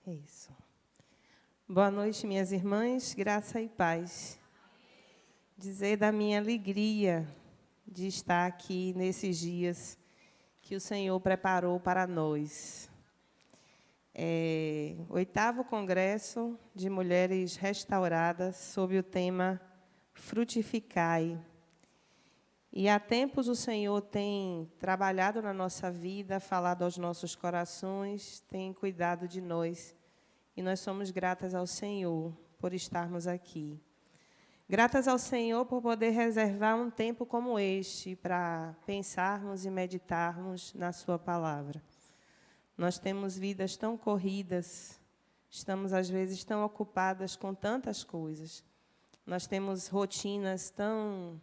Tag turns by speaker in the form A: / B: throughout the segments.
A: É isso. Boa noite, minhas irmãs, graça e paz. Dizer da minha alegria de estar aqui nesses dias que o Senhor preparou para nós. 8º Congresso de Mulheres Restauradas, sob o tema Frutificai. E há tempos o Senhor tem trabalhado na nossa vida, falado aos nossos corações, tem cuidado de nós. E nós somos gratas ao Senhor por estarmos aqui. Gratas ao Senhor por poder reservar um tempo como este para pensarmos e meditarmos na sua palavra. Nós temos vidas tão corridas, estamos às vezes tão ocupadas com tantas coisas. Nós temos rotinas tão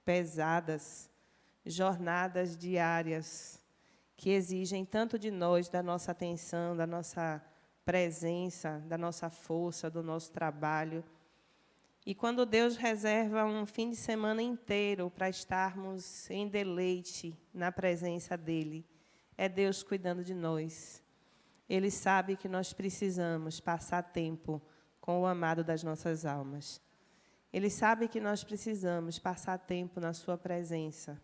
A: pesadas, jornadas diárias que exigem tanto de nós, da nossa atenção, da nossa presença, da nossa força, do nosso trabalho. E quando Deus reserva um fim de semana inteiro para estarmos em deleite na presença dEle, é Deus cuidando de nós. Ele sabe que nós precisamos passar tempo com o amado das nossas almas. Ele sabe que nós precisamos passar tempo na sua presença.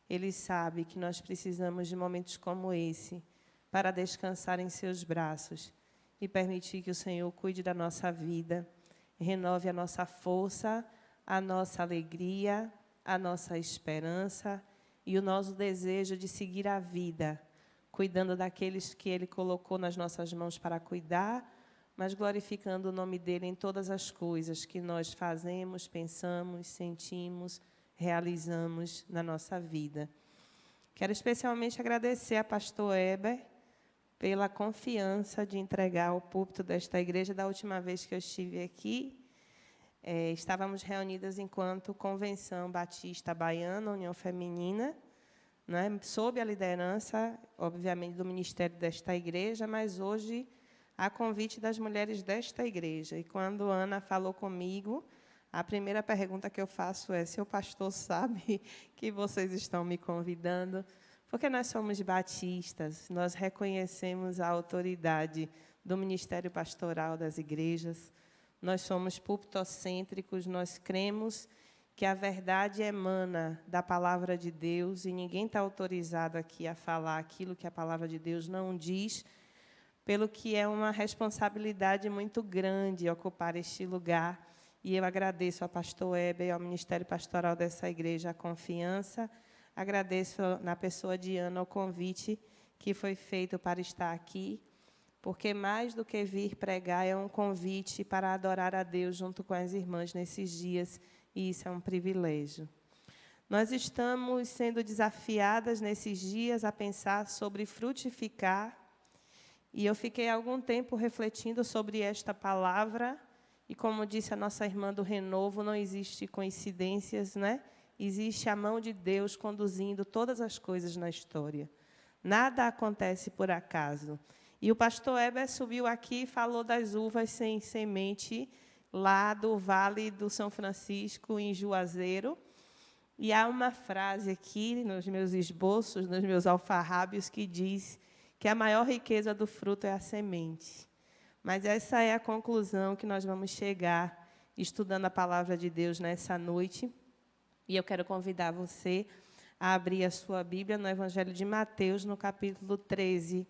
A: Ele sabe que nós precisamos de momentos como esse para descansar em seus braços e permitir que o Senhor cuide da nossa vida, renove a nossa força, a nossa alegria, a nossa esperança e o nosso desejo de seguir a vida, cuidando daqueles que Ele colocou nas nossas mãos para cuidar, mas glorificando o nome dEle em todas as coisas que nós fazemos, pensamos, sentimos, realizamos na nossa vida. Quero especialmente agradecer a pastor Heber pela confiança de entregar o púlpito desta igreja. Da última vez que eu estive aqui, estávamos reunidas enquanto Convenção Batista Baiana, União Feminina, né, sob a liderança, obviamente, do ministério desta igreja, mas hoje a convite das mulheres desta igreja. E quando Ana falou comigo, a primeira pergunta que eu faço é se o pastor sabe que vocês estão me convidando. Porque nós somos batistas, nós reconhecemos a autoridade do ministério pastoral das igrejas, nós somos púlpitocêntricos, nós cremos que a verdade emana da palavra de Deus e ninguém está autorizado aqui a falar aquilo que a palavra de Deus não diz, pelo que é uma responsabilidade muito grande ocupar este lugar. E eu agradeço ao pastor Heber e ao ministério pastoral dessa igreja a confiança. Agradeço, na pessoa de Ana, o convite que foi feito para estar aqui, porque mais do que vir pregar, é um convite para adorar a Deus junto com as irmãs nesses dias, e isso é um privilégio. Nós estamos sendo desafiadas nesses dias a pensar sobre frutificar, e eu fiquei algum tempo refletindo sobre esta palavra, e como disse a nossa irmã do Renovo, não existe coincidências, né? Existe a mão de Deus conduzindo todas as coisas na história. Nada acontece por acaso. E o pastor Heber subiu aqui e falou das uvas sem semente, lá do Vale do São Francisco, em Juazeiro. E há uma frase aqui, nos meus esboços, nos meus alfarrábios, que diz que a maior riqueza do fruto é a semente. Mas essa é a conclusão que nós vamos chegar estudando a palavra de Deus nessa noite. E eu quero convidar você a abrir a sua Bíblia no Evangelho de Mateus, no capítulo 13.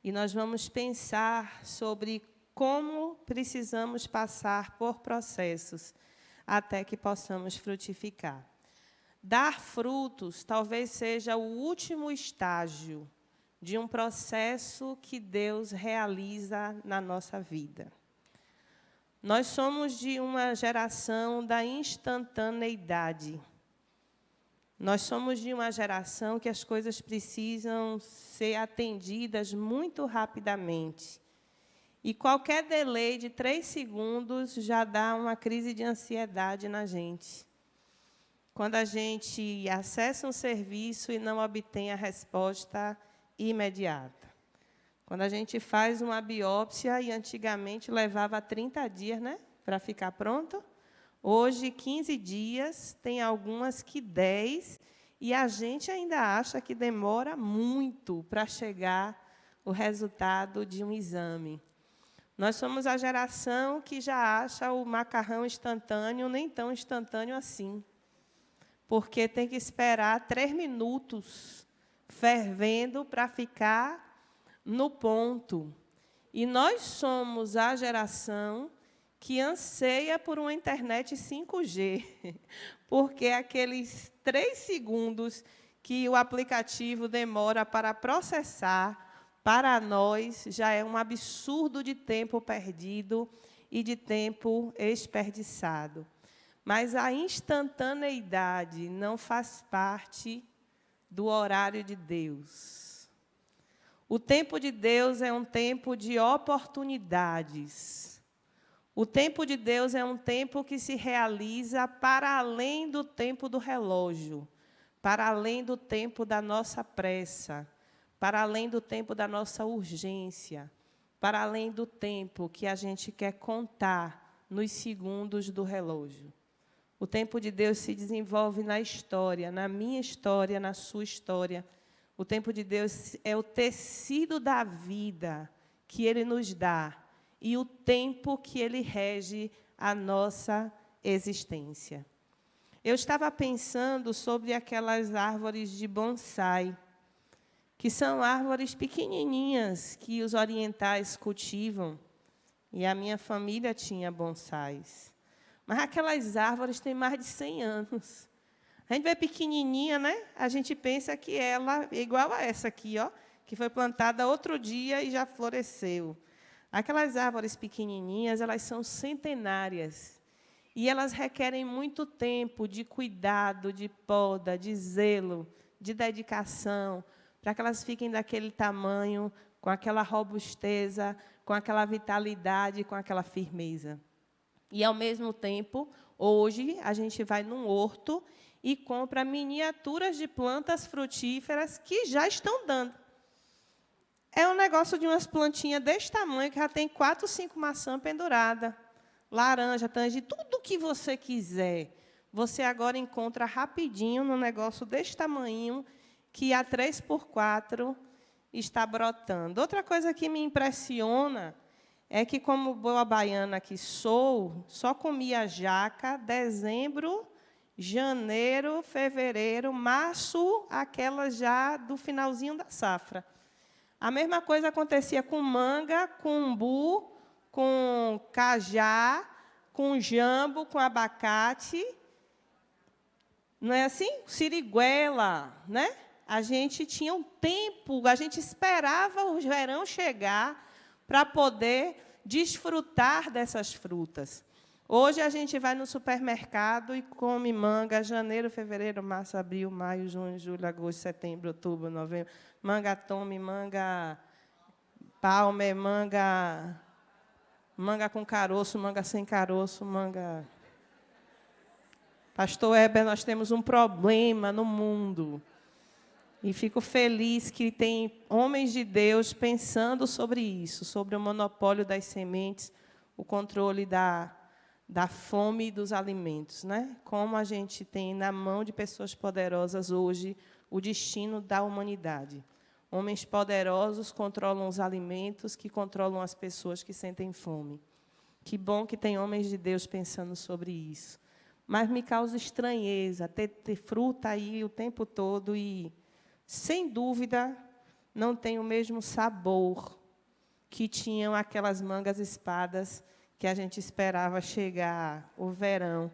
A: E nós vamos pensar sobre como precisamos passar por processos até que possamos frutificar. Dar frutos talvez seja o último estágio de um processo que Deus realiza na nossa vida. Nós somos de uma geração da instantaneidade. Nós somos de uma geração que as coisas precisam ser atendidas muito rapidamente. E qualquer delay de 3 segundos já dá uma crise de ansiedade na gente. Quando a gente acessa um serviço e não obtém a resposta imediata. Quando a gente faz uma biópsia, e antigamente levava 30 dias, né, para ficar pronto. Hoje, 15 dias, tem algumas que 10, e a gente ainda acha que demora muito para chegar o resultado de um exame. Nós somos a geração que já acha o macarrão instantâneo nem tão instantâneo assim. Porque tem que esperar 3 minutos fervendo para ficar no ponto. E nós somos a geração que anseia por uma internet 5G, porque aqueles 3 segundos que o aplicativo demora para processar, para nós, já é um absurdo de tempo perdido e de tempo desperdiçado. Mas a instantaneidade não faz parte do horário de Deus. O tempo de Deus é um tempo de oportunidades. O tempo de Deus é um tempo que se realiza para além do tempo do relógio, para além do tempo da nossa pressa, para além do tempo da nossa urgência, para além do tempo que a gente quer contar nos segundos do relógio. O tempo de Deus se desenvolve na história, na minha história, na sua história. O tempo de Deus é o tecido da vida que Ele nos dá e o tempo que Ele rege a nossa existência. Eu estava pensando sobre aquelas árvores de bonsai, que são árvores pequenininhas que os orientais cultivam. E a minha família tinha bonsais. Mas aquelas árvores têm mais de 100 anos. A gente vê pequenininha, né? A gente pensa que ela é igual a essa aqui, ó, que foi plantada outro dia e já floresceu. Aquelas árvores pequenininhas, elas são centenárias. E elas requerem muito tempo de cuidado, de poda, de zelo, de dedicação, para que elas fiquem daquele tamanho, com aquela robusteza, com aquela vitalidade, com aquela firmeza. E, ao mesmo tempo, hoje, a gente vai num horto e compra miniaturas de plantas frutíferas que já estão dando. É um negócio de umas plantinhas desse tamanho, que já tem 4, 5 maçãs penduradas. Laranja, tangerina, tudo o que você quiser. Você agora encontra rapidinho num negócio desse tamanho, que a 3x4 está brotando. Outra coisa que me impressiona é que, como boa baiana que sou, só comia jaca dezembro, janeiro, fevereiro, março, aquelas já do finalzinho da safra. A mesma coisa acontecia com manga, com umbu, com cajá, com jambo, com abacate. Não é assim? Siriguela, né? A gente tinha um tempo, a gente esperava o verão chegar para poder desfrutar dessas frutas. Hoje a gente vai no supermercado e come manga, janeiro, fevereiro, março, abril, maio, junho, julho, agosto, setembro, outubro, novembro, manga tome, manga palmer, manga com caroço, manga sem caroço, manga... Pastor Heber, nós temos um problema no mundo. E fico feliz que tem homens de Deus pensando sobre isso, sobre o monopólio das sementes, o controle da fome dos alimentos, né? Como a gente tem na mão de pessoas poderosas hoje o destino da humanidade. Homens poderosos controlam os alimentos, que controlam as pessoas que sentem fome. Que bom que tem homens de Deus pensando sobre isso. Mas me causa estranheza ter fruta aí o tempo todo e, sem dúvida, não tem o mesmo sabor que tinham aquelas mangas espadas que a gente esperava chegar o verão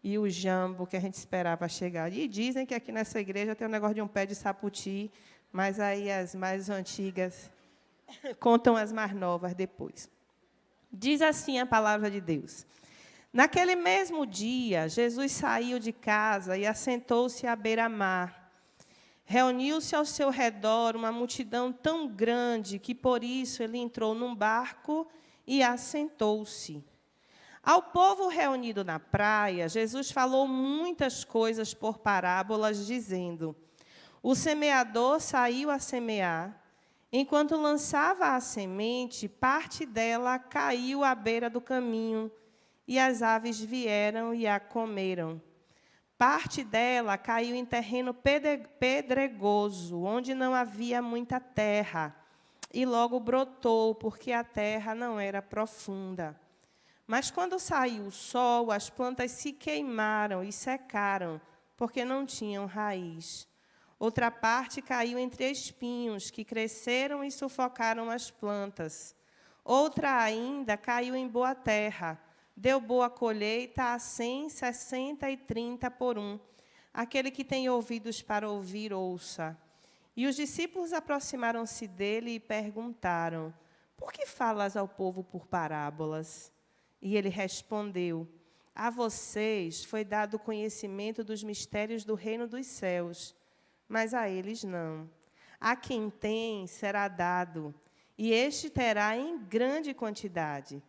A: e o jambo que a gente esperava chegar. E dizem que aqui nessa igreja tem um negócio de um pé de saputi, mas aí as mais antigas contam as mais novas depois. Diz assim a palavra de Deus. Naquele mesmo dia, Jesus saiu de casa e assentou-se à beira-mar. Reuniu-se ao seu redor uma multidão tão grande que, por isso, ele entrou num barco e assentou-se. Ao povo reunido na praia, Jesus falou muitas coisas por parábolas, dizendo: o semeador saiu a semear. Enquanto lançava a semente, parte dela caiu à beira do caminho, e as aves vieram e a comeram. Parte dela caiu em terreno pedregoso, onde não havia muita terra. e logo brotou, porque a terra não era profunda. Mas quando saiu o sol, as plantas se queimaram e secaram, porque não tinham raiz. Outra parte caiu entre espinhos, que cresceram e sufocaram as plantas. Outra ainda caiu em boa terra, deu boa colheita a 100, 60 e 30 por um. Aquele que tem ouvidos para ouvir, ouça. E os discípulos aproximaram-se dele e perguntaram: por que falas ao povo por parábolas? E ele respondeu: a vocês foi dado o conhecimento dos mistérios do reino dos céus, mas a eles não. A quem tem será dado, e este terá em grande quantidade.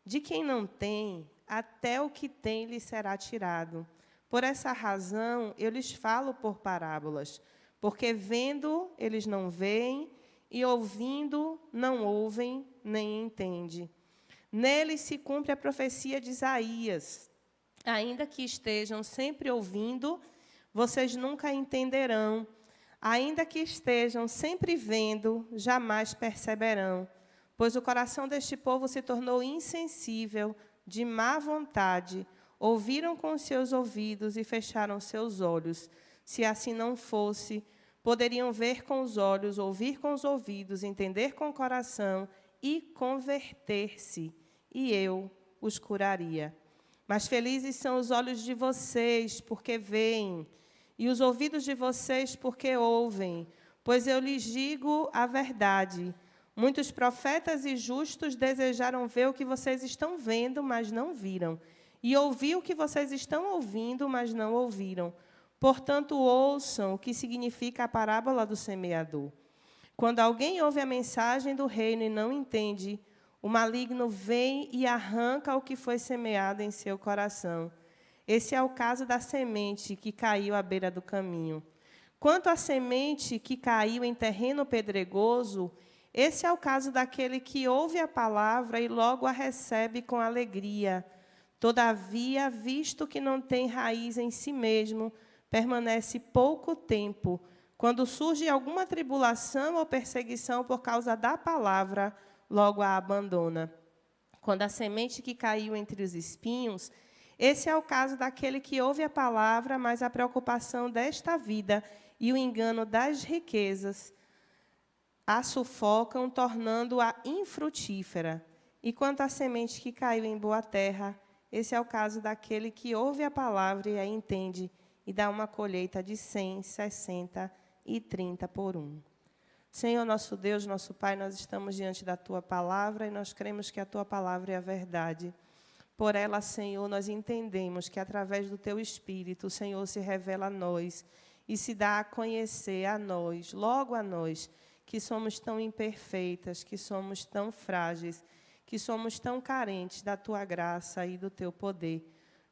A: De quem não tem, até o que tem lhe será tirado. Por essa razão, eu lhes falo por parábolas, porque vendo, eles não veem, e ouvindo, não ouvem, nem entendem. Nele se cumpre a profecia de Isaías. Ainda que estejam sempre ouvindo, vocês nunca entenderão. Ainda que estejam sempre vendo, jamais perceberão. Pois o coração deste povo se tornou insensível, de má vontade. Ouviram com seus ouvidos e fecharam seus olhos. Se assim não fosse, poderiam ver com os olhos, ouvir com os ouvidos, entender com o coração e converter-se, e eu os curaria. Mas felizes são os olhos de vocês, porque veem, e os ouvidos de vocês, porque ouvem. Pois eu lhes digo a verdade. Muitos profetas e justos desejaram ver o que vocês estão vendo, mas não viram. E ouvir o que vocês estão ouvindo, mas não ouviram. Portanto, ouçam o que significa a parábola do semeador. Quando alguém ouve a mensagem do reino e não entende, o maligno vem e arranca o que foi semeado em seu coração. Esse é o caso da semente que caiu à beira do caminho. Quanto à semente que caiu em terreno pedregoso, esse é o caso daquele que ouve a palavra e logo a recebe com alegria. Todavia, visto que não tem raiz em si mesmo, permanece pouco tempo. Quando surge alguma tribulação ou perseguição por causa da palavra, logo a abandona. Quando a semente que caiu entre os espinhos, esse é o caso daquele que ouve a palavra, mas a preocupação desta vida e o engano das riquezas a sufocam, tornando-a infrutífera. E quanto à semente que caiu em boa terra, esse é o caso daquele que ouve a palavra e a entende, e dá uma colheita de 100, 60 e 30 por um. Senhor, nosso Deus, nosso Pai, nós estamos diante da Tua palavra e nós cremos que a Tua palavra é a verdade. Por ela, Senhor, nós entendemos que através do Teu Espírito, o Senhor se revela a nós e se dá a conhecer a nós, logo a nós, que somos tão imperfeitas, que somos tão frágeis, que somos tão carentes da Tua graça e do Teu poder.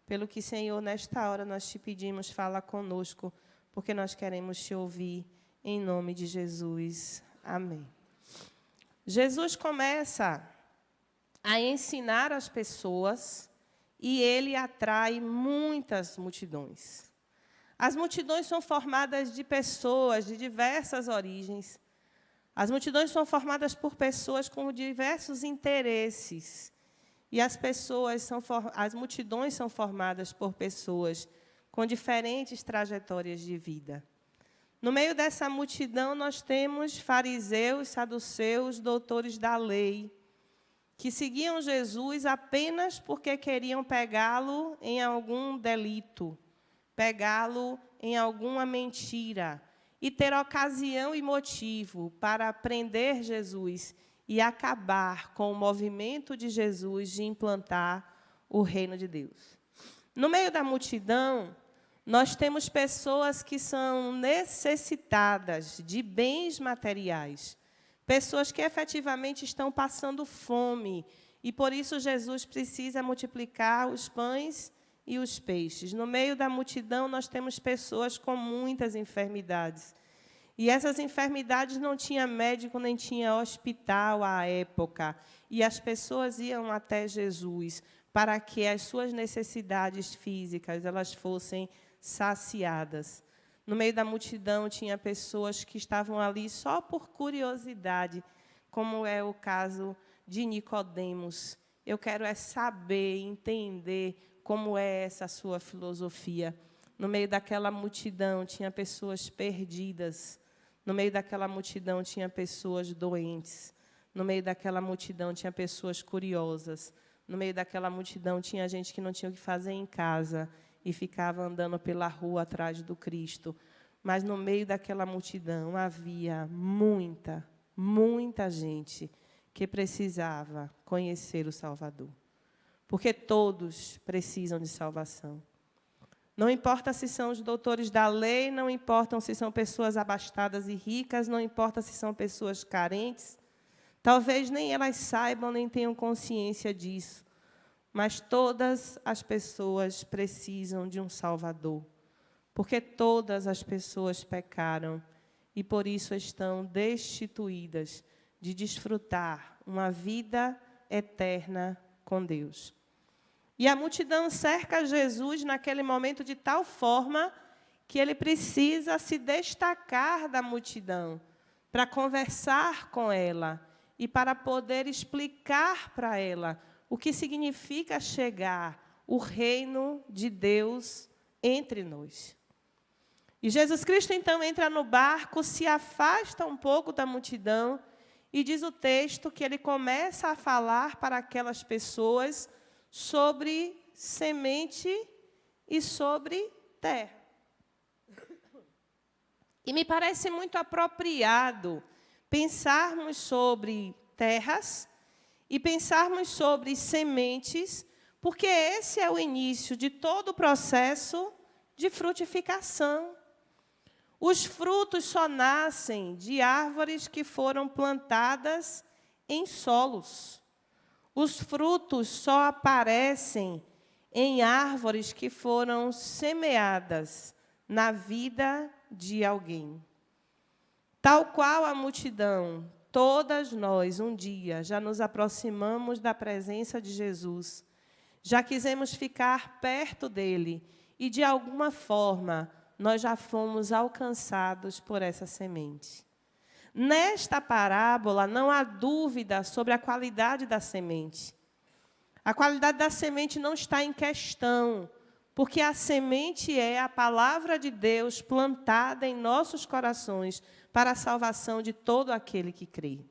A: Pelo que, Senhor, nesta hora nós te pedimos, fala conosco, porque nós queremos te ouvir, em nome de Jesus. Amém. Jesus começa a ensinar as pessoas e ele atrai muitas multidões. As multidões são formadas de pessoas de diversas origens. As multidões são formadas por pessoas com diversos interesses. E as multidões são formadas por pessoas com diferentes trajetórias de vida. No meio dessa multidão, nós temos fariseus, saduceus, doutores da lei, que seguiam Jesus apenas porque queriam pegá-lo em algum delito, pegá-lo em alguma mentira, e ter ocasião e motivo para prender Jesus e acabar com o movimento de Jesus de implantar o reino de Deus. No meio da multidão, nós temos pessoas que são necessitadas de bens materiais, pessoas que efetivamente estão passando fome, e por isso Jesus precisa multiplicar os pães e os peixes. No meio da multidão, nós temos pessoas com muitas enfermidades. E essas enfermidades não tinha médico, nem tinha hospital à época. E as pessoas iam até Jesus para que as suas necessidades físicas elas fossem saciadas. No meio da multidão tinha pessoas que estavam ali só por curiosidade, como é o caso de Nicodemos. Eu quero saber, entender como é essa sua filosofia. No meio daquela multidão tinha pessoas perdidas. No meio daquela multidão tinha pessoas doentes. No meio daquela multidão tinha pessoas curiosas. No meio daquela multidão tinha gente que não tinha o que fazer em casa e ficava andando pela rua atrás do Cristo. Mas no meio daquela multidão havia muita gente que precisava conhecer o Salvador. Porque todos precisam de salvação. Não importa se são os doutores da lei, não importa se são pessoas abastadas e ricas, não importa se são pessoas carentes. Talvez nem elas saibam, nem tenham consciência disso. Mas todas as pessoas precisam de um Salvador. Porque todas as pessoas pecaram e, por isso, estão destituídas de desfrutar uma vida eterna com Deus. E a multidão cerca Jesus naquele momento de tal forma que ele precisa se destacar da multidão para conversar com ela e para poder explicar para ela o que significa chegar o reino de Deus entre nós. E Jesus Cristo, então, entra no barco, se afasta um pouco da multidão e diz o texto que ele começa a falar para aquelas pessoas sobre semente e sobre terra. E me parece muito apropriado pensarmos sobre terras e pensarmos sobre sementes, porque esse é o início de todo o processo de frutificação. Os frutos só nascem de árvores que foram plantadas em solos. Os frutos só aparecem em árvores que foram semeadas na vida de alguém. Tal qual a multidão, todas nós, um dia, já nos aproximamos da presença de Jesus, já quisemos ficar perto dele e, de alguma forma, nós já fomos alcançados por essa semente. Nesta parábola, não há dúvida sobre a qualidade da semente. A qualidade da semente não está em questão, porque a semente é a palavra de Deus plantada em nossos corações para a salvação de todo aquele que crê.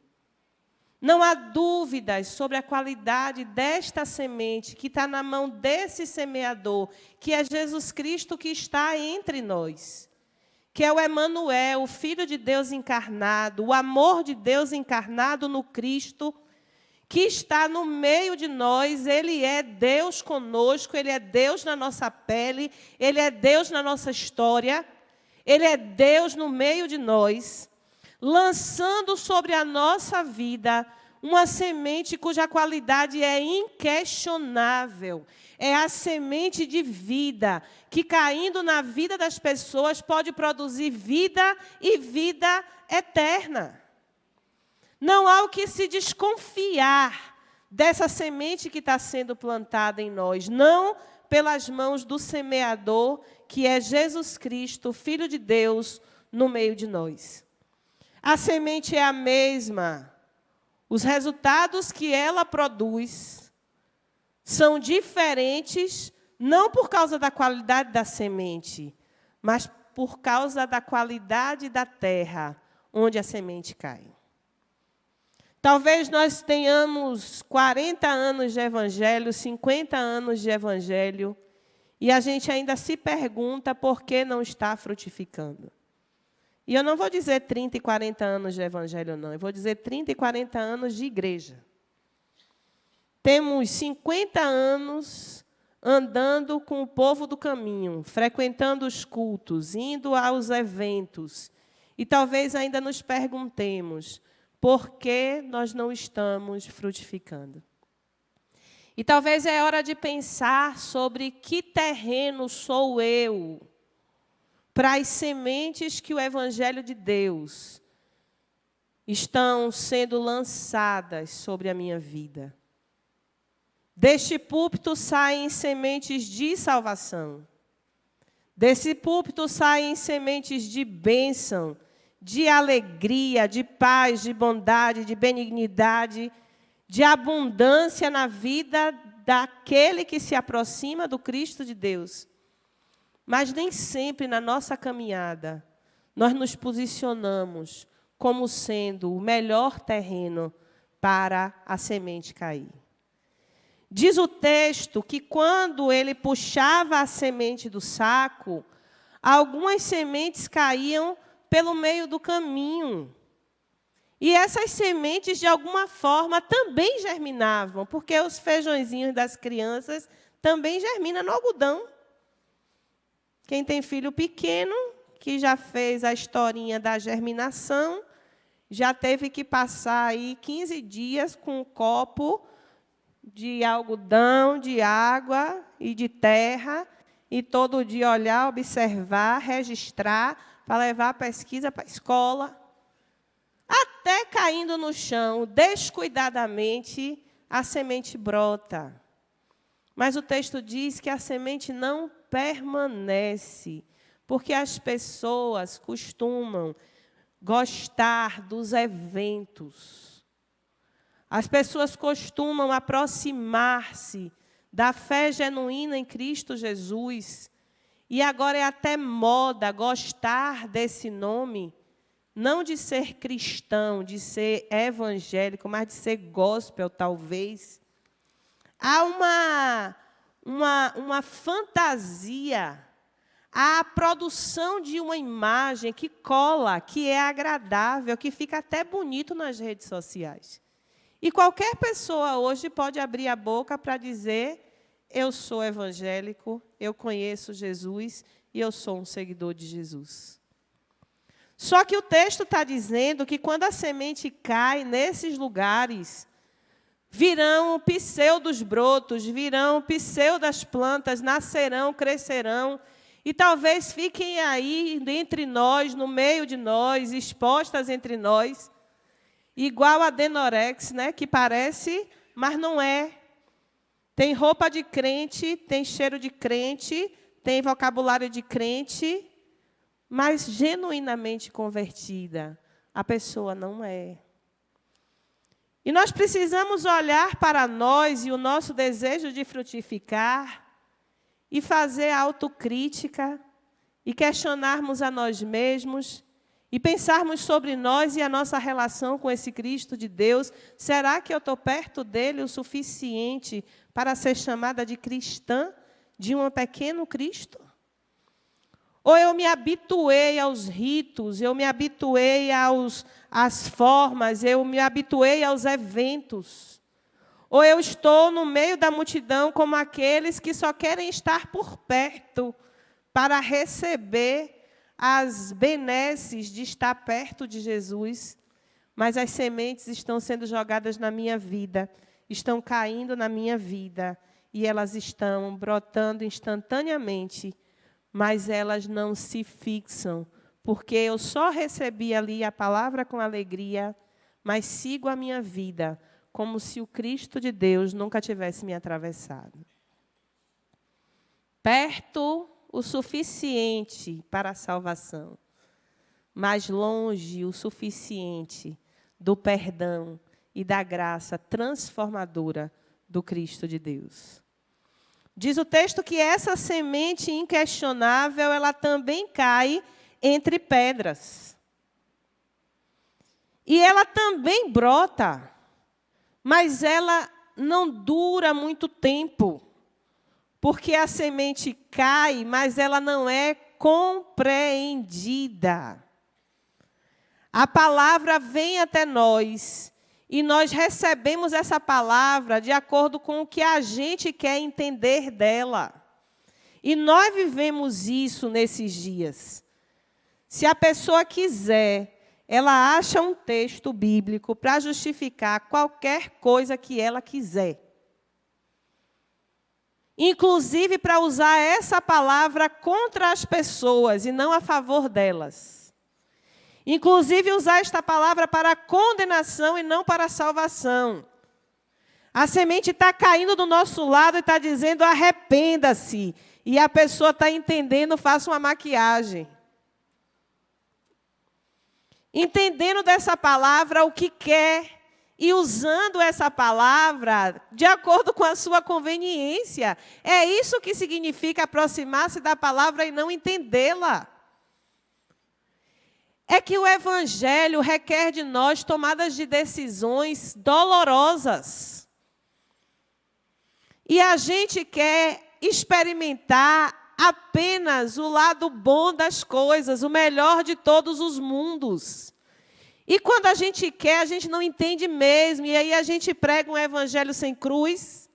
A: Não há dúvidas sobre a qualidade desta semente que está na mão desse semeador, que é Jesus Cristo que está entre nós. Que é o Emanuel, o Filho de Deus encarnado, o amor de Deus encarnado no Cristo, que está no meio de nós. Ele é Deus conosco, Ele é Deus na nossa pele, Ele é Deus na nossa história, Ele é Deus no meio de nós, lançando sobre a nossa vida uma semente cuja qualidade é inquestionável. É a semente de vida, que caindo na vida das pessoas pode produzir vida e vida eterna. Não há o que se desconfiar dessa semente que está sendo plantada em nós, não pelas mãos do semeador, que é Jesus Cristo, Filho de Deus, no meio de nós. A semente é a mesma. Os resultados que ela produz são diferentes, não por causa da qualidade da semente, mas por causa da qualidade da terra onde a semente cai. Talvez nós tenhamos 40 anos de evangelho, 50 anos de evangelho, e a gente ainda se pergunta por que não está frutificando. E eu não vou dizer 30 e 40 anos de evangelho, não. Eu vou dizer 30 e 40 anos de igreja. Temos 50 anos andando com o povo do caminho, frequentando os cultos, indo aos eventos. E talvez ainda nos perguntemos por que nós não estamos frutificando. E talvez é hora de pensar sobre que terreno sou eu para as sementes que o Evangelho de Deus estão sendo lançadas sobre a minha vida. Deste púlpito saem sementes de salvação. Desse púlpito saem sementes de bênção, de alegria, de paz, de bondade, de benignidade, de abundância na vida daquele que se aproxima do Cristo de Deus. Mas nem sempre na nossa caminhada nós nos posicionamos como sendo o melhor terreno para a semente cair. Diz o texto que quando ele puxava a semente do saco, algumas sementes caíam pelo meio do caminho. E essas sementes, de alguma forma, também germinavam, porque os feijõezinhos das crianças também germinam no algodão. Quem tem filho pequeno, que já fez a historinha da germinação, já teve que passar aí 15 dias com um copo de algodão, de água e de terra, e todo dia olhar, observar, registrar, para levar a pesquisa para a escola. Até caindo no chão, descuidadamente, a semente brota. Mas o texto diz que a semente não permanece, porque as pessoas costumam gostar dos eventos. As pessoas costumam aproximar-se da fé genuína em Cristo Jesus. E agora é até moda gostar desse nome, não de ser cristão, de ser evangélico, mas de ser gospel, talvez. Há uma fantasia, a produção de uma imagem que cola, que é agradável, que fica até bonito nas redes sociais. E qualquer pessoa hoje pode abrir a boca para dizer: eu sou evangélico, eu conheço Jesus e eu sou um seguidor de Jesus. Só que o texto está dizendo que quando a semente cai nesses lugares, virão pseudos brotos, virão pseudas plantas, nascerão, crescerão, e talvez fiquem aí entre nós, no meio de nós, expostas entre nós, igual a Denorex, né, que parece, mas não é. Tem roupa de crente, tem cheiro de crente, tem vocabulário de crente, mas genuinamente convertida, a pessoa não é. E nós precisamos olhar para nós e o nosso desejo de frutificar e fazer autocrítica e questionarmos a nós mesmos e pensarmos sobre nós e a nossa relação com esse Cristo de Deus. Será que eu estou perto dele o suficiente para ser chamada de cristã, de um pequeno Cristo? Ou eu me habituei aos ritos, eu me habituei às formas, eu me habituei aos eventos? Ou eu estou no meio da multidão como aqueles que só querem estar por perto para receber as benesses de estar perto de Jesus, mas as sementes estão sendo jogadas na minha vida, estão caindo na minha vida, e elas estão brotando instantaneamente, mas elas não se fixam, porque eu só recebi ali a palavra com alegria, mas sigo a minha vida como se o Cristo de Deus nunca tivesse me atravessado. Perto o suficiente para a salvação, mas longe o suficiente do perdão e da graça transformadora do Cristo de Deus. Diz o texto que essa semente inquestionável, ela também cai entre pedras. E ela também brota, mas ela não dura muito tempo, porque a semente cai, mas ela não é compreendida. A palavra vem até nós, e nós recebemos essa palavra de acordo com o que a gente quer entender dela. E nós vivemos isso nesses dias. Se a pessoa quiser, ela acha um texto bíblico para justificar qualquer coisa que ela quiser. Inclusive para usar essa palavra contra as pessoas e não a favor delas. Inclusive usar esta palavra para condenação e não para salvação. A semente está caindo do nosso lado e está dizendo: arrependa-se. E a pessoa está entendendo: faça uma maquiagem. entendendo dessa palavra o que quer e usando essa palavra de acordo com a sua conveniência. É isso que significa aproximar-se da palavra e não entendê-la. É que o Evangelho requer de nós tomadas de decisões dolorosas. E a gente quer experimentar apenas o lado bom das coisas, o melhor de todos os mundos. E quando a gente quer, a gente não entende mesmo. E aí a gente prega um evangelho sem cruz.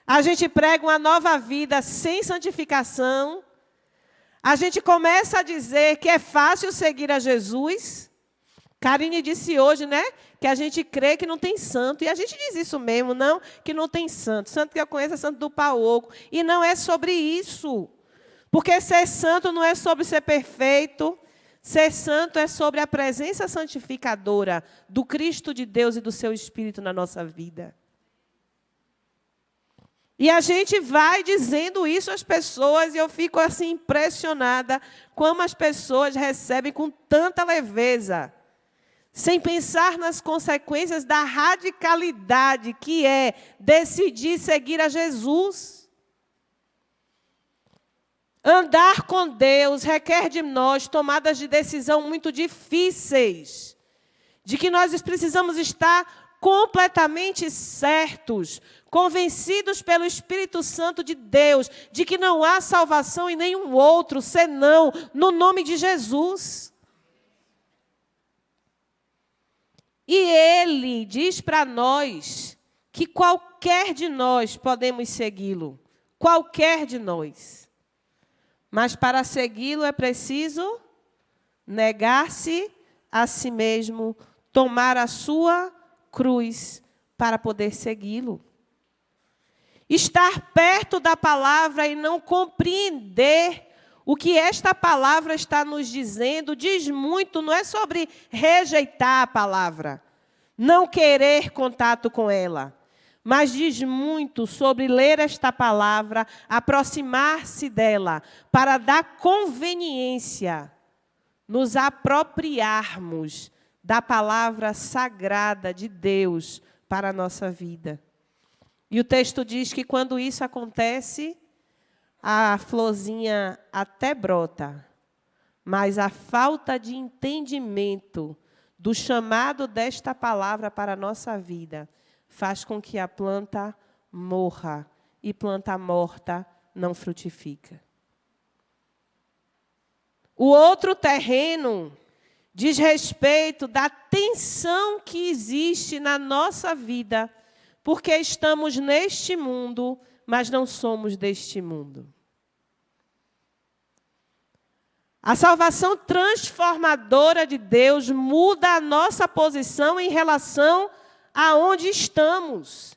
A: A gente prega uma nova vida sem santificação. A gente começa a dizer que é fácil seguir a Jesus. Karine disse hoje, né? Que a gente crê que não tem santo. E a gente diz isso mesmo, não? Que não tem santo. Santo que eu conheço é santo do pau oco. E não é sobre isso. Porque ser santo não é sobre ser perfeito. Ser santo é sobre a presença santificadora do Cristo de Deus e do seu Espírito na nossa vida. E a gente vai dizendo isso às pessoas e eu fico assim impressionada como as pessoas recebem com tanta leveza, sem pensar nas consequências da radicalidade que é decidir seguir a Jesus. Andar com Deus requer de nós tomadas de decisão muito difíceis, de que nós precisamos estar completamente certos, convencidos pelo Espírito Santo de Deus, de que não há salvação em nenhum outro, senão no nome de Jesus. E Ele diz para nós que qualquer de nós podemos segui-lo, qualquer de nós. Mas para segui-lo é preciso negar-se a si mesmo, tomar a sua cruz para poder segui-lo. Estar perto da palavra e não compreender o que esta palavra está nos dizendo, diz muito, não é sobre rejeitar a palavra, não querer contato com ela. Mas diz muito sobre ler esta palavra, aproximar-se dela, para dar conveniência, nos apropriarmos da palavra sagrada de Deus para a nossa vida. E o texto diz que quando isso acontece, a florzinha até brota, mas a falta de entendimento do chamado desta palavra para a nossa vida faz com que a planta morra, e planta morta não frutifica. O outro terreno diz respeito da tensão que existe na nossa vida, porque estamos neste mundo, mas não somos deste mundo. A salvação transformadora de Deus muda a nossa posição em relação aonde estamos.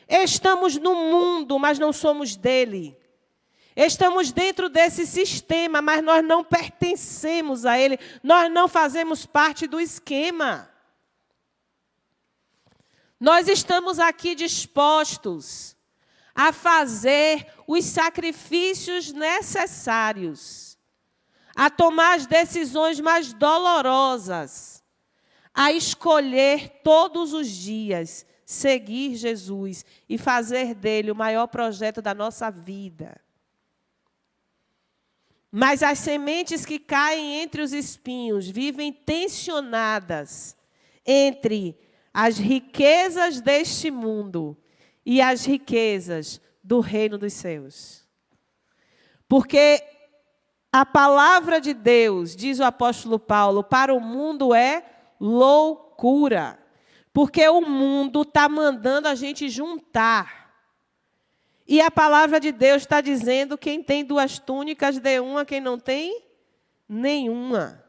A: Estamos no mundo, mas não somos dele. Estamos dentro desse sistema, mas nós não pertencemos a ele. Nós não fazemos parte do esquema. Nós estamos aqui dispostos a fazer os sacrifícios necessários, a tomar as decisões mais dolorosas, a escolher todos os dias seguir Jesus e fazer dele o maior projeto da nossa vida. Mas as sementes que caem entre os espinhos vivem tensionadas entre as riquezas deste mundo e as riquezas do reino dos céus. Porque a palavra de Deus, diz o apóstolo Paulo, para o mundo é loucura. Porque o mundo está mandando a gente juntar. E a palavra de Deus está dizendo, quem tem 2 túnicas, dê uma, quem não tem, nenhuma.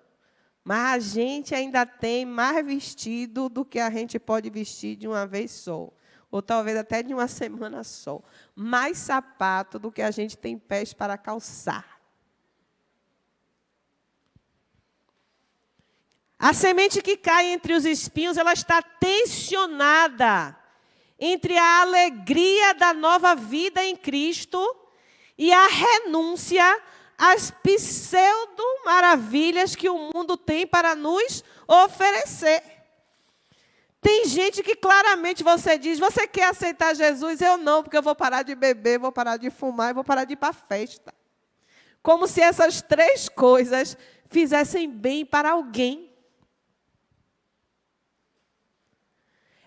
A: Mas a gente ainda tem mais vestido do que a gente pode vestir de uma vez só. Ou talvez até de uma semana só. Mais sapato do que a gente tem pés para calçar. A semente que cai entre os espinhos, ela está tensionada entre a alegria da nova vida em Cristo e a renúncia as pseudo-maravilhas que o mundo tem para nos oferecer. Tem gente que claramente você diz, você quer aceitar Jesus? Eu não, porque eu vou parar de beber, vou parar de fumar e vou parar de ir para a festa. Como se essas 3 coisas fizessem bem para alguém.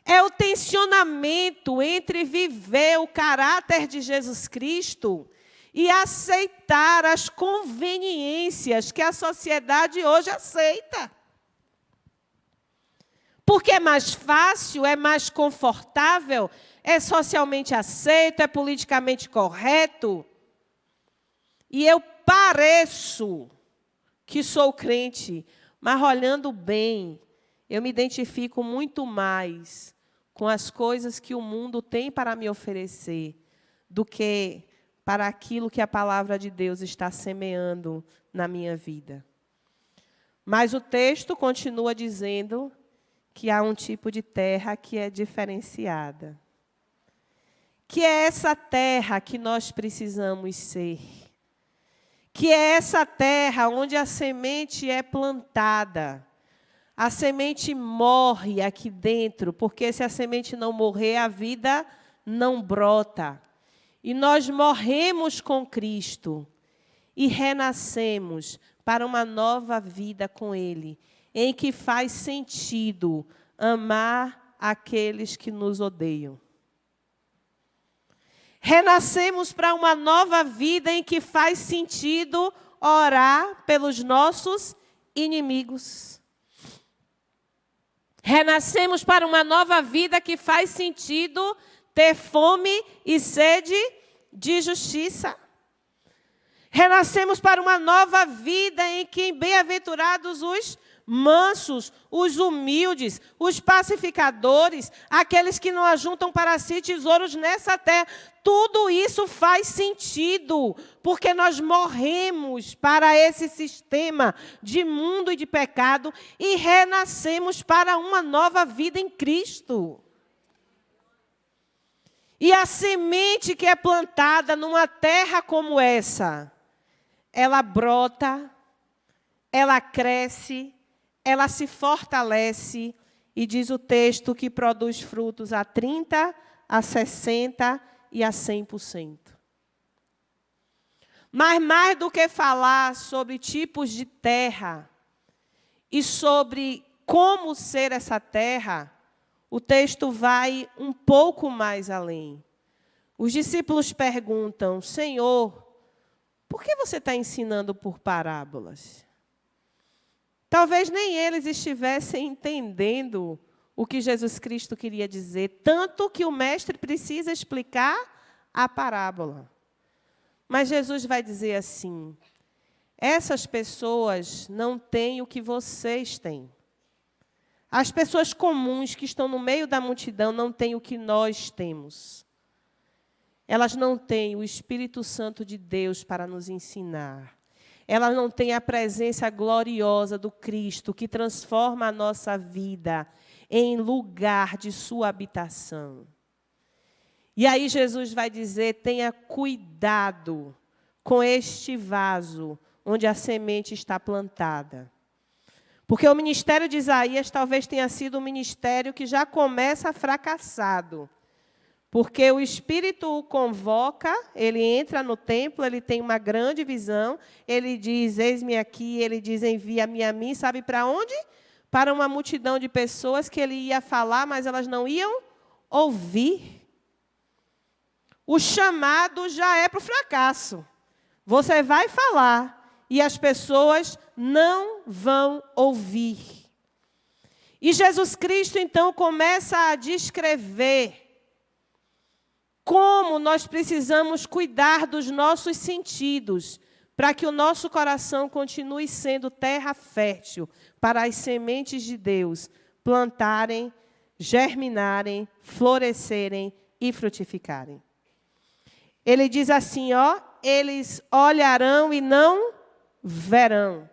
A: É o tensionamento entre viver o caráter de Jesus Cristo e aceitar as conveniências que a sociedade hoje aceita. Porque é mais fácil, é mais confortável, é socialmente aceito, é politicamente correto. E eu pareço que sou crente, mas olhando bem, eu me identifico muito mais com as coisas que o mundo tem para me oferecer do que para aquilo que a palavra de Deus está semeando na minha vida. Mas o texto continua dizendo que há um tipo de terra que é diferenciada. Que é essa terra que nós precisamos ser. Que é essa terra onde a semente é plantada. A semente morre aqui dentro, porque se a semente não morrer, a vida não brota. E nós morremos com Cristo e renascemos para uma nova vida com Ele, em que faz sentido amar aqueles que nos odeiam. Renascemos para uma nova vida em que faz sentido orar pelos nossos inimigos. Renascemos para uma nova vida que faz sentido ter fome e sede de justiça. Renascemos para uma nova vida em que bem-aventurados os mansos, os humildes, os pacificadores, aqueles que não ajuntam para si tesouros nessa terra. Tudo isso faz sentido, porque nós morremos para esse sistema de mundo e de pecado e renascemos para uma nova vida em Cristo. E a semente que é plantada numa terra como essa, ela brota, ela cresce, ela se fortalece e diz o texto que produz frutos a 30, a 60 e a 100%. Mas mais do que falar sobre tipos de terra e sobre como ser essa terra, o texto vai um pouco mais além. Os discípulos perguntam, Senhor, por que você está ensinando por parábolas? Talvez nem eles estivessem entendendo o que Jesus Cristo queria dizer, tanto que o mestre precisa explicar a parábola. Mas Jesus vai dizer assim, essas pessoas não têm o que vocês têm. As pessoas comuns que estão no meio da multidão não têm o que nós temos. Elas não têm o Espírito Santo de Deus para nos ensinar. Elas não têm a presença gloriosa do Cristo que transforma a nossa vida em lugar de sua habitação. E aí Jesus vai dizer, tenha cuidado com este vaso onde a semente está plantada. Porque o ministério de Isaías talvez tenha sido um ministério que já começa fracassado. Porque o Espírito o convoca, ele entra no templo, ele tem uma grande visão, ele diz, eis-me aqui, ele diz, envia-me a mim, sabe para onde? Para uma multidão de pessoas que ele ia falar, mas elas não iam ouvir. O chamado já é para o fracasso. Você vai falar e as pessoas não vão ouvir. E Jesus Cristo, então, começa a descrever como nós precisamos cuidar dos nossos sentidos para que o nosso coração continue sendo terra fértil para as sementes de Deus plantarem, germinarem, florescerem e frutificarem. Ele diz assim, eles olharão e não verão.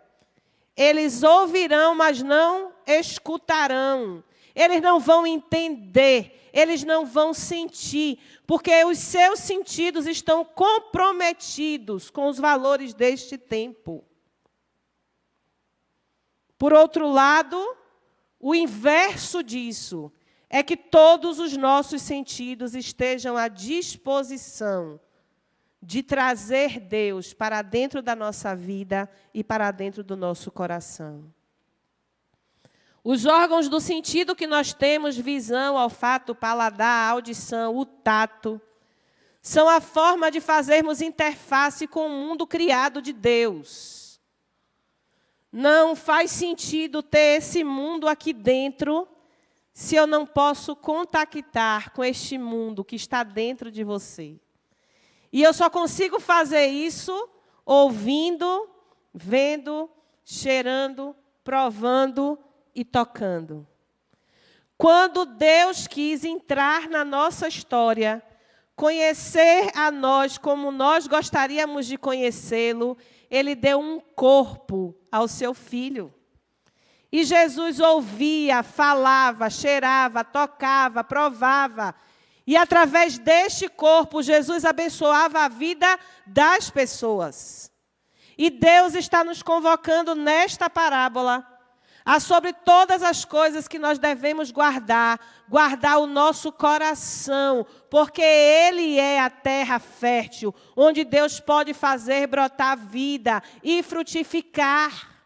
A: Eles ouvirão, mas não escutarão. eles não vão entender, eles não vão sentir, porque os seus sentidos estão comprometidos com os valores deste tempo. Por outro lado, o inverso disso é que todos os nossos sentidos estejam à disposição de trazer Deus para dentro da nossa vida e para dentro do nosso coração. Os órgãos do sentido que nós temos, visão, olfato, paladar, audição, o tato, são a forma de fazermos interface com o mundo criado de Deus. Não faz sentido ter esse mundo aqui dentro se eu não posso contactar com este mundo que está dentro de você. E eu só consigo fazer isso ouvindo, vendo, cheirando, provando e tocando. Quando Deus quis entrar na nossa história, conhecer a nós como nós gostaríamos de conhecê-lo, Ele deu um corpo ao seu Filho. E Jesus ouvia, falava, cheirava, tocava, provava. E através deste corpo, Jesus abençoava a vida das pessoas. E Deus está nos convocando nesta parábola a sobre todas as coisas que nós devemos guardar o nosso coração, porque Ele é a terra fértil, onde Deus pode fazer brotar vida e frutificar.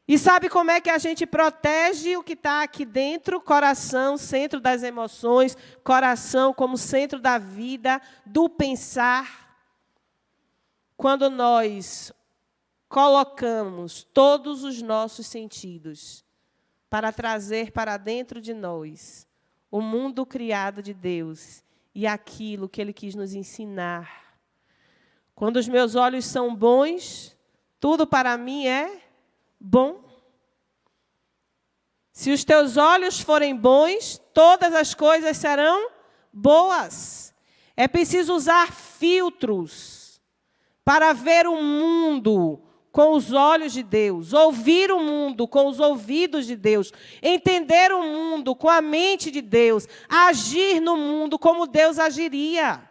A: E sabe como é que a gente protege o que está aqui dentro? Coração, centro das emoções, coração como centro da vida, do pensar. Quando nós colocamos todos os nossos sentidos para trazer para dentro de nós o mundo criado de Deus e aquilo que Ele quis nos ensinar. Quando os meus olhos são bons, tudo para mim é bom. Se os teus olhos forem bons, todas as coisas serão boas. É preciso usar filtros para ver o mundo com os olhos de Deus, ouvir o mundo com os ouvidos de Deus, entender o mundo com a mente de Deus, agir no mundo como Deus agiria.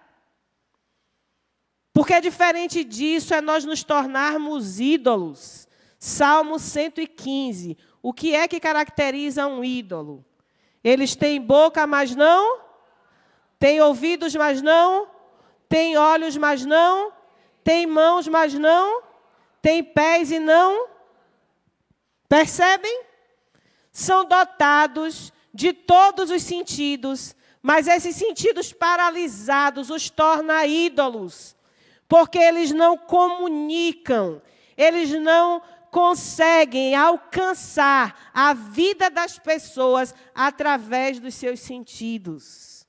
A: Porque diferente disso é nós nos tornarmos ídolos. Salmo 115. O que é que caracteriza um ídolo? Eles têm boca, mas não. Têm ouvidos, mas não. Têm olhos, mas não. Têm mãos, mas não. Têm pés e não. Percebem? São dotados de todos os sentidos, mas esses sentidos paralisados os torna ídolos, porque eles não comunicam, eles não conseguem alcançar a vida das pessoas através dos seus sentidos.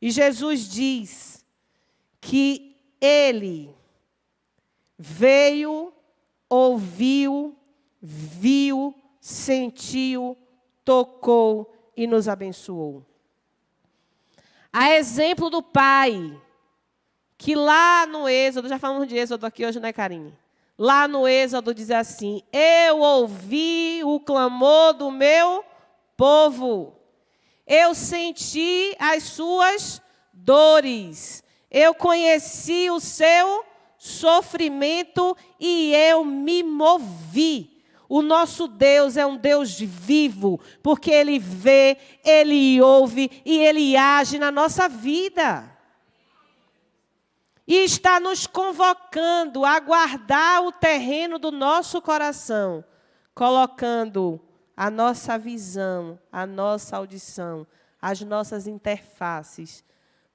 A: E Jesus diz que Ele veio, ouviu, viu, sentiu, tocou e nos abençoou. A exemplo do Pai, que lá no Êxodo, já falamos de Êxodo aqui hoje, né, Karine? Lá no Êxodo diz assim: eu ouvi o clamor do meu povo, eu senti as suas dores, eu conheci o seu sofrimento e eu me movi. O nosso Deus é um Deus vivo, porque Ele vê, Ele ouve e Ele age na nossa vida. E está nos convocando a guardar o terreno do nosso coração, colocando a nossa visão, a nossa audição, as nossas interfaces,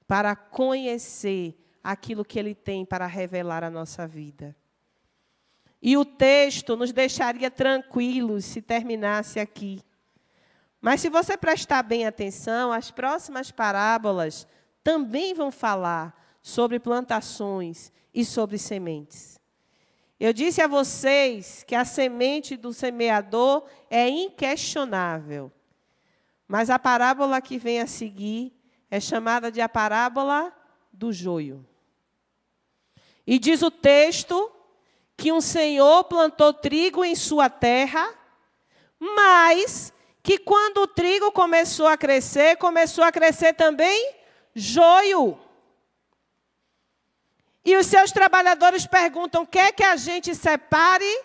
A: para conhecer aquilo que Ele tem para revelar à nossa vida. E o texto nos deixaria tranquilos se terminasse aqui. Mas se você prestar bem atenção, as próximas parábolas também vão falar sobre plantações e sobre sementes. Eu disse a vocês que a semente do semeador é inquestionável. Mas a parábola que vem a seguir é chamada de a parábola do joio. E diz o texto que um senhor plantou trigo em sua terra, mas que quando o trigo começou a crescer também joio. E os seus trabalhadores perguntam: quer que a gente separe?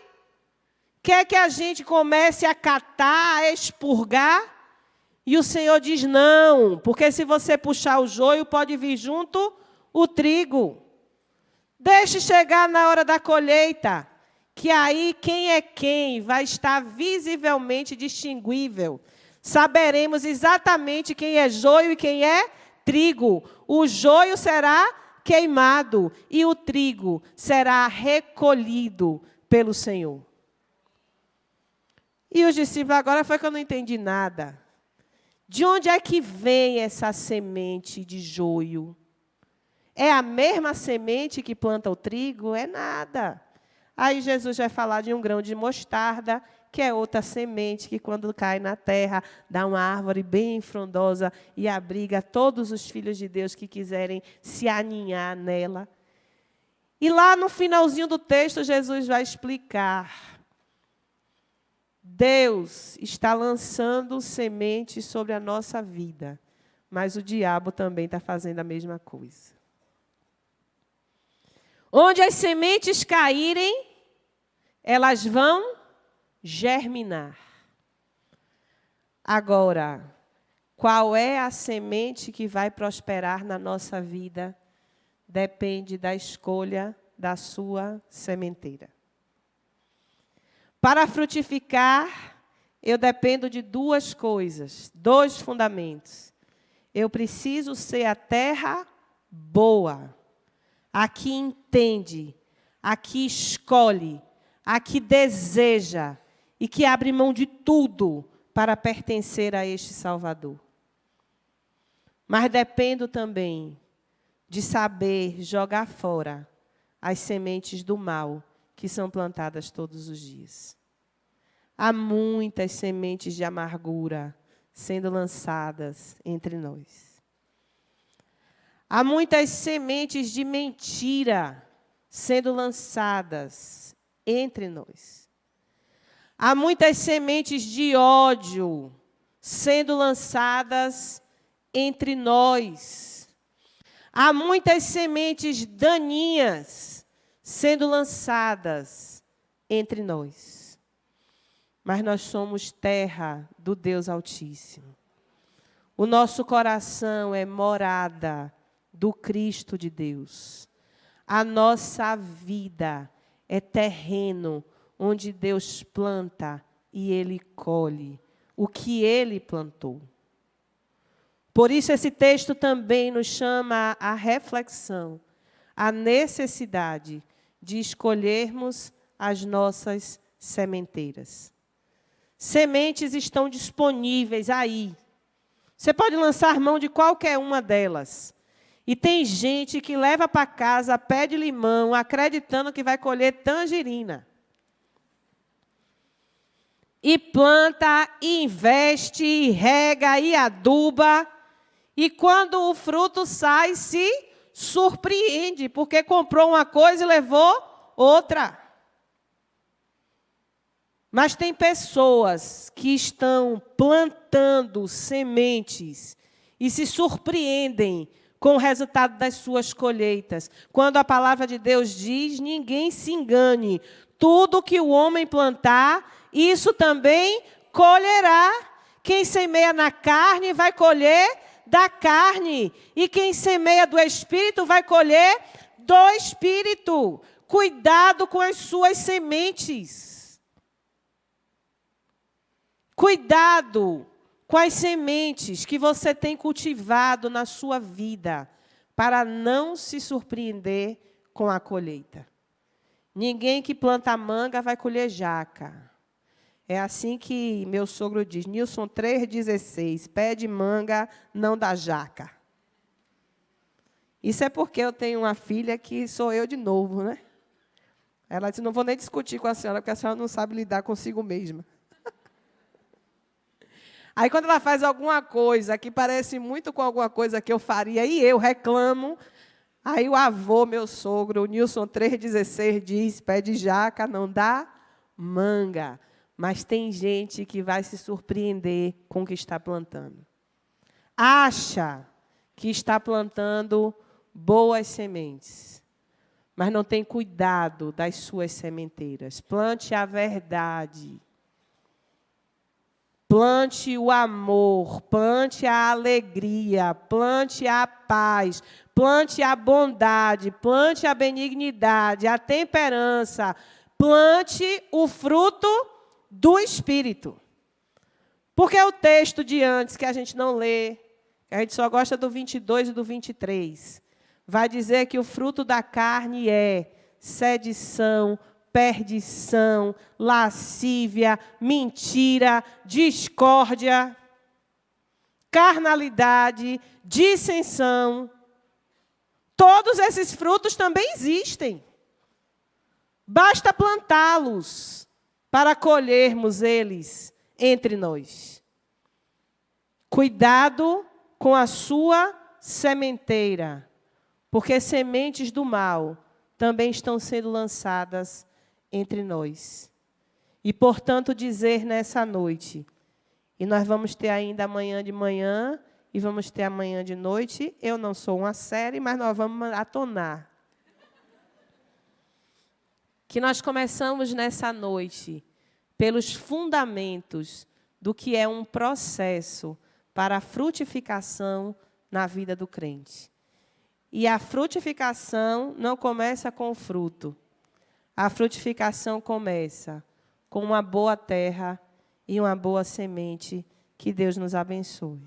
A: Quer que a gente comece a catar, a expurgar? E o Senhor diz: não, porque se você puxar o joio, pode vir junto o trigo. Deixe chegar na hora da colheita, que aí quem é quem vai estar visivelmente distinguível. Saberemos exatamente quem é joio e quem é trigo. O joio será queimado e o trigo será recolhido pelo Senhor. E os discípulos, agora foi que eu não entendi nada. De onde é que vem essa semente de joio? É a mesma semente que planta o trigo? É nada. Aí Jesus vai falar de um grão de mostarda, que é outra semente que, quando cai na terra, dá uma árvore bem frondosa e abriga todos os filhos de Deus que quiserem se aninhar nela. E lá no finalzinho do texto, Jesus vai explicar. Deus está lançando sementes sobre a nossa vida, mas o diabo também está fazendo a mesma coisa. Onde as sementes caírem, elas vão germinar. Agora, qual é a semente que vai prosperar na nossa vida? Depende da escolha da sua sementeira. Para frutificar, eu dependo de duas coisas, dois fundamentos. Eu preciso ser a terra boa, a que entende, a que escolhe, a que deseja e que abre mão de tudo para pertencer a este Salvador. Mas dependo também de saber jogar fora as sementes do mal que são plantadas todos os dias. Há muitas sementes de amargura sendo lançadas entre nós. Há muitas sementes de mentira sendo lançadas entre nós. Há muitas sementes de ódio sendo lançadas entre nós. Há muitas sementes daninhas sendo lançadas entre nós. Mas nós somos terra do Deus Altíssimo. O nosso coração é morada do Cristo de Deus. A nossa vida é terreno onde Deus planta e Ele colhe o que Ele plantou. Por isso esse texto também nos chama à reflexão, à necessidade de escolhermos as nossas sementeiras. Sementes estão disponíveis aí. Você pode lançar mão de qualquer uma delas. E tem gente que leva para casa pé de limão, acreditando que vai colher tangerina. E planta, e investe, e rega, e aduba. E quando o fruto sai, se surpreende, porque comprou uma coisa e levou outra. Mas tem pessoas que estão plantando sementes e se surpreendem com o resultado das suas colheitas. Quando a palavra de Deus diz: ninguém se engane, tudo que o homem plantar, isso também colherá. Quem semeia na carne vai colher da carne, e quem semeia do Espírito vai colher do Espírito. Cuidado com as suas sementes. Cuidado com as sementes que você tem cultivado na sua vida, para não se surpreender com a colheita. Ninguém que planta manga vai colher jaca. É assim que meu sogro diz, Nilson 3,16, pé de manga não dá jaca. Isso é porque eu tenho uma filha que sou eu de novo, né? Ela disse: não vou nem discutir com a senhora, porque a senhora não sabe lidar consigo mesma. Aí, quando ela faz alguma coisa que parece muito com alguma coisa que eu faria, e eu reclamo, aí o avô, meu sogro, o Nilson 3,16, diz: pé de jaca não dá manga. Mas tem gente que vai se surpreender com o que está plantando. Acha que está plantando boas sementes, mas não tem cuidado das suas sementeiras. Plante a verdade. Plante o amor, plante a alegria, plante a paz, plante a bondade, plante a benignidade, a temperança, plante o fruto do Espírito. Porque o texto de antes, que a gente não lê, que a gente só gosta do 22 e do 23, vai dizer que o fruto da carne é sedição, perdição, lascívia, mentira, discórdia, carnalidade, dissensão. Todos esses frutos também existem. Basta plantá-los para colhermos eles entre nós. Cuidado com a sua sementeira, porque sementes do mal também estão sendo lançadas entre nós. E, portanto, dizer nessa noite, e nós vamos ter ainda amanhã de manhã, e vamos ter amanhã de noite, eu não sou uma série, mas nós vamos maratonar. Que nós começamos nessa noite, pelos fundamentos do que é um processo para a frutificação na vida do crente. E a frutificação não começa com o fruto. A frutificação começa com uma boa terra e uma boa semente. Que Deus nos abençoe.